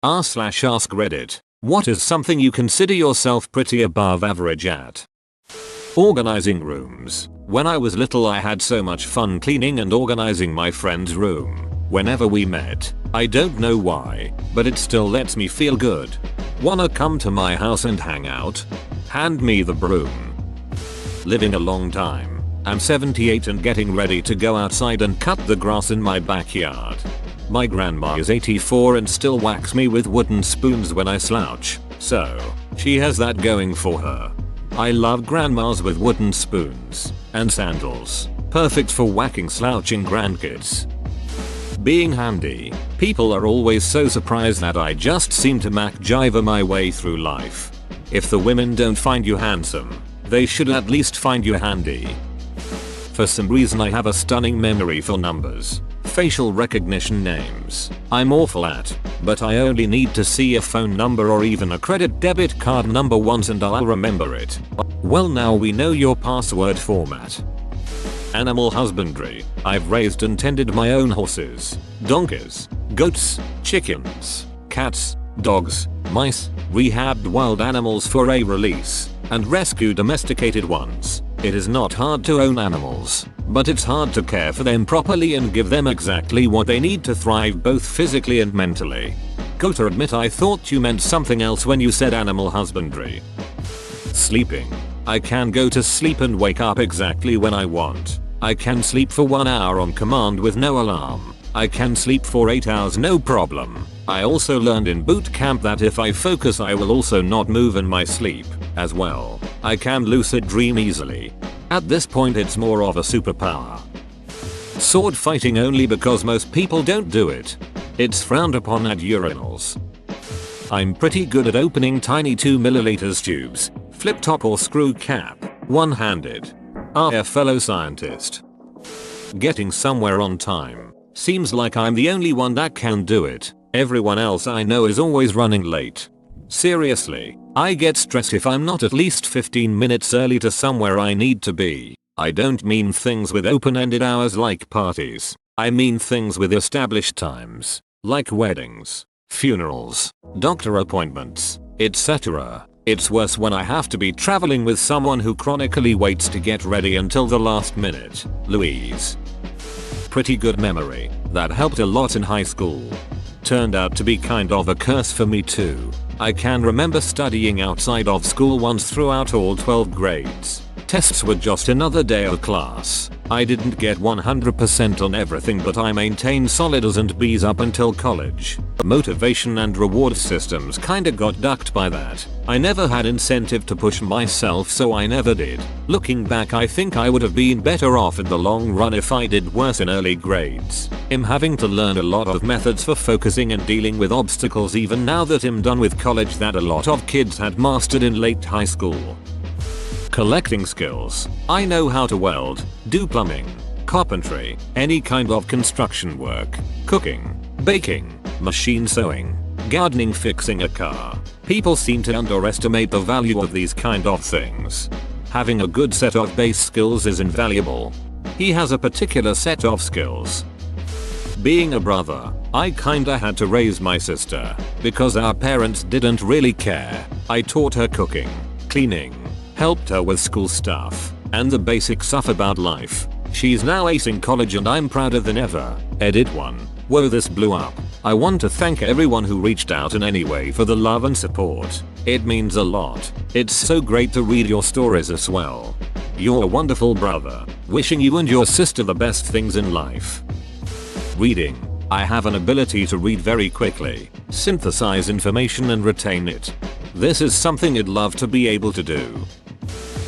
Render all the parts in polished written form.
r/ask Reddit. What is something you consider yourself pretty above average at? Organizing rooms. When I was little I had so much fun cleaning and organizing my friend's room. Whenever we met, I don't know why, but it still lets me feel good. Wanna come to my house and hang out? Hand me the broom. Living a long time. I'm 78 and getting ready to go outside and cut the grass in my backyard. My grandma is 84 and still whacks me with wooden spoons when I slouch, so she has that going for her. I love grandmas with wooden spoons and sandals. Perfect for whacking slouching grandkids. Being handy. People are always so surprised that I just seem to MacGyver my way through life. If the women don't find you handsome, they should at least find you handy. For some reason I have a stunning memory for numbers. Facial recognition names. I'm awful at, but I only need to see a phone number or even a credit debit card number once and I'll remember it. Well, now we know your password format. Animal husbandry. I've raised and tended my own horses, donkeys, goats, chickens, cats, dogs, mice, rehabbed wild animals for a release, and rescue domesticated ones. It is not hard to own animals, but it's hard to care for them properly and give them exactly what they need to thrive both physically and mentally. Gotta admit I thought you meant something else when you said animal husbandry. Sleeping. I can go to sleep and wake up exactly when I want. I can sleep for 1 hour on command with no alarm. I can sleep for 8 hours no problem. I also learned in boot camp that if I focus I will also not move in my sleep as well. I can lucid dream easily. At this point it's more of a superpower. Sword fighting only because most people don't do it. It's frowned upon at urinals. I'm pretty good at opening tiny 2ml tubes, flip top or screw cap, one-handed. A fellow scientist. Getting somewhere on time. Seems like I'm the only one that can do it. Everyone else I know is always running late. Seriously, I get stressed if I'm not at least 15 minutes early to somewhere I need to be. I don't mean things with open-ended hours like parties. I mean things with established times, like weddings, funerals, doctor appointments, etc. It's worse when I have to be traveling with someone who chronically waits to get ready until the last minute. Louise. Pretty good memory. That helped a lot in high school. Turned out to be kind of a curse for me too. I can remember studying outside of school once throughout all 12 grades. Tests were just another day of class. I didn't get 100% on everything but I maintained solid A's and B's up until college. Motivation and reward systems kinda got ducked by that. I never had incentive to push myself so I never did. Looking back I think I would have been better off in the long run if I did worse in early grades. I'm having to learn a lot of methods for focusing and dealing with obstacles even now that I'm done with college that a lot of kids had mastered in late high school. Collecting skills. I know how to weld, do plumbing, carpentry, any kind of construction work, cooking, baking, machine sewing, gardening, fixing a car. People seem to underestimate the value of these kind of things. Having a good set of base skills is invaluable. He has a particular set of skills. Being a brother, I kinda had to raise my sister because our parents didn't really care. I taught her cooking, cleaning, helped her with school stuff, and the basic stuff about life. She's now acing college and I'm prouder than ever. Edit 1. Whoa, this blew up. I want to thank everyone who reached out in any way for the love and support. It means a lot. It's so great to read your stories as well. You're a wonderful brother. Wishing you and your sister the best things in life. Reading. I have an ability to read very quickly, synthesize information and retain it. This is something I'd love to be able to do.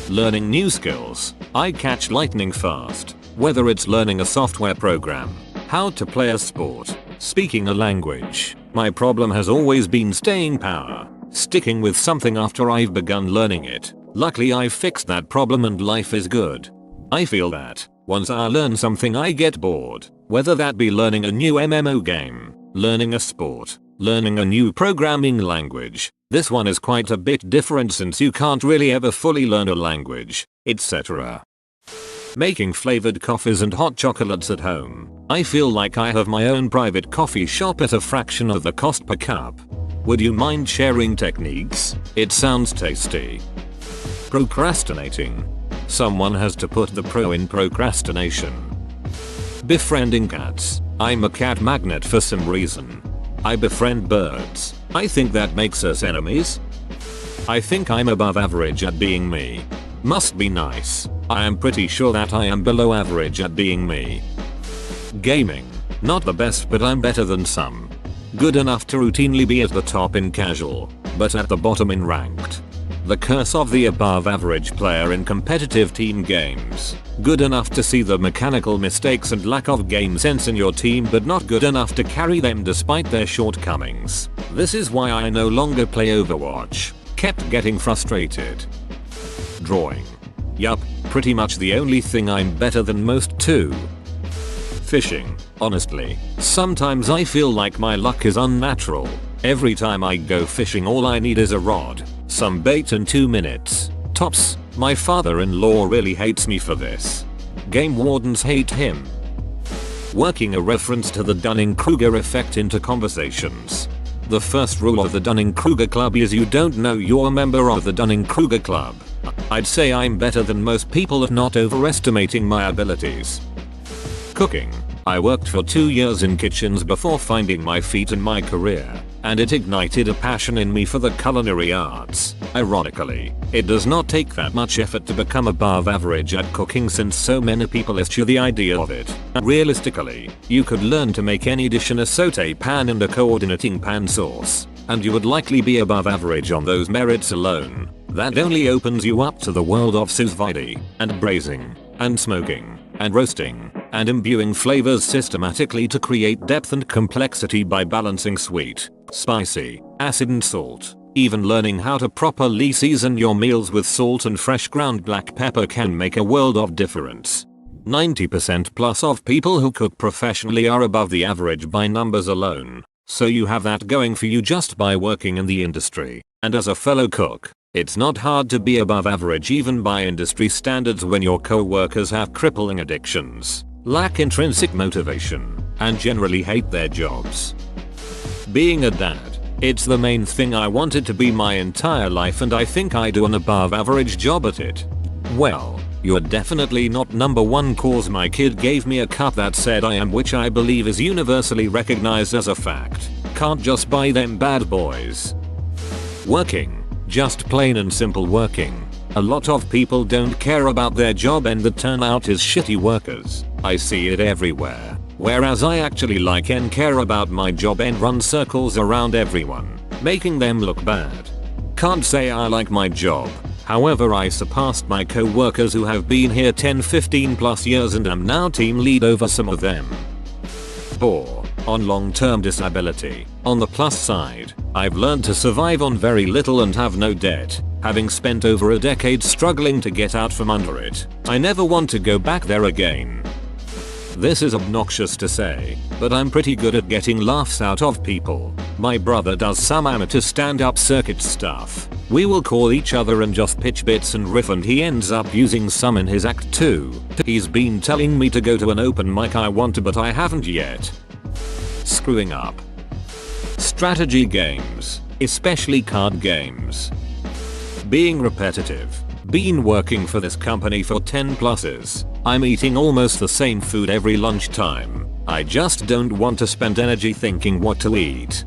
Learning new skills. I catch lightning fast. Whether it's learning a software program, how to play a sport, speaking a language. My problem has always been staying power. Sticking with something after I've begun learning it. Luckily I've fixed that problem and life is good. I feel that once I learn something I get bored. Whether that be learning a new MMO game, learning a sport, learning a new programming language. This one is quite a bit different since you can't really ever fully learn a language, etc. Making flavored coffees and hot chocolates at home. I feel like I have my own private coffee shop at a fraction of the cost per cup. Would you mind sharing techniques? It sounds tasty. Procrastinating. Someone has to put the pro in procrastination. Befriending cats. I'm a cat magnet for some reason. I befriend birds. I think that makes us enemies. I think I'm above average at being me. Must be nice. I am pretty sure that I am below average at being me. Gaming. Not the best, but I'm better than some. Good enough to routinely be at the top in casual, but at the bottom in ranked. The curse of the above average player in competitive team games. Good enough to see the mechanical mistakes and lack of game sense in your team, but not good enough to carry them despite their shortcomings. This is why I no longer play Overwatch. Kept getting frustrated. Drawing. Yup, pretty much the only thing I'm better than most too. Fishing. Honestly, sometimes I feel like my luck is unnatural. Every time I go fishing all I need is a rod, some bait and 2 minutes. Tops. My father-in-law really hates me for this. Game wardens hate him. Working a reference to the Dunning-Kruger effect into conversations. The first rule of the Dunning-Kruger Club is you don't know you're a member of the Dunning-Kruger Club. I'd say I'm better than most people at not overestimating my abilities. Cooking. I worked for 2 years in kitchens before finding my feet in my career, and it ignited a passion in me for the culinary arts. Ironically, it does not take that much effort to become above average at cooking since so many people eschew the idea of it. Realistically, you could learn to make any dish in a saute pan and a coordinating pan sauce, and you would likely be above average on those merits alone. That only opens you up to the world of sous vide, and braising, and smoking, and roasting, and imbuing flavors systematically to create depth and complexity by balancing sweet, spicy, acid and salt. Even learning how to properly season your meals with salt and fresh ground black pepper can make a world of difference. 90% plus of people who cook professionally are above the average by numbers alone. So you have that going for you just by working in the industry. And as a fellow cook, it's not hard to be above average even by industry standards when your co-workers have crippling addictions, lack intrinsic motivation, and generally hate their jobs. Being a dad. It's the main thing I wanted to be my entire life, and I think I do an above average job at it. Well, you're definitely not number one cause my kid gave me a cup that said I am, which I believe is universally recognized as a fact. Can't just buy them bad boys. Working. Just plain and simple working. A lot of people don't care about their job and the turnout is shitty workers. I see it everywhere. Whereas I actually like and care about my job and run circles around everyone, making them look bad. Can't say I like my job. However, I surpassed my co-workers who have been here 10-15 plus years and am now team lead over some of them. Poor. On long-term disability. On the plus side, I've learned to survive on very little and have no debt, having spent over a decade struggling to get out from under it. I never want to go back there again. This is obnoxious to say, but I'm pretty good at getting laughs out of people. My brother does some amateur stand-up circuit stuff. We will call each other and just pitch bits and riff, and he ends up using some in his act too. He's been telling me to go to an open mic I want to, but I haven't yet. Screwing up. Strategy games, especially card games. Being repetitive. Been working for this company for 10 pluses. I'm eating almost the same food every lunchtime. I just don't want to spend energy thinking what to eat.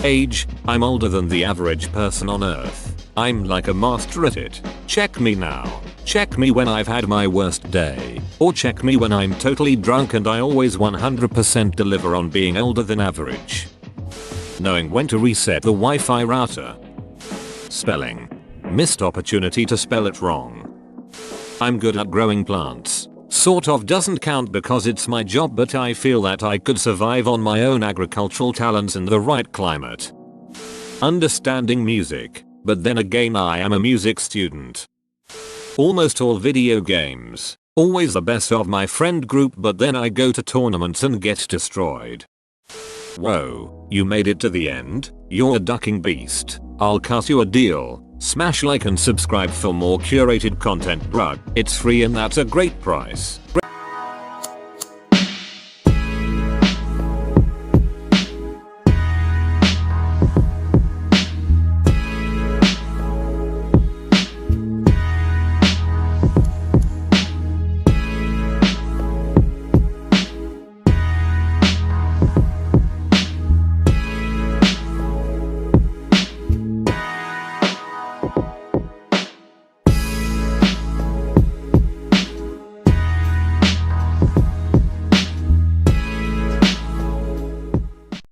Age. I'm older than the average person on earth. I'm like a master at it. Check me now. Check me when I've had my worst day. Or check me when I'm totally drunk, and I always 100% deliver on being older than average. Knowing when to reset the Wi-Fi router. Spelling. Missed opportunity to spell it wrong. I'm good at growing plants. Sort of doesn't count because it's my job, but I feel that I could survive on my own agricultural talents in the right climate. Understanding music. But then again, I am a music student. Almost all video games. Always the best of my friend group, but then I go to tournaments and get destroyed. Whoa, you made it to the end? You're a ducking beast. I'll cut you a deal. Smash like and subscribe for more curated content, bruh. It's free and that's a great price.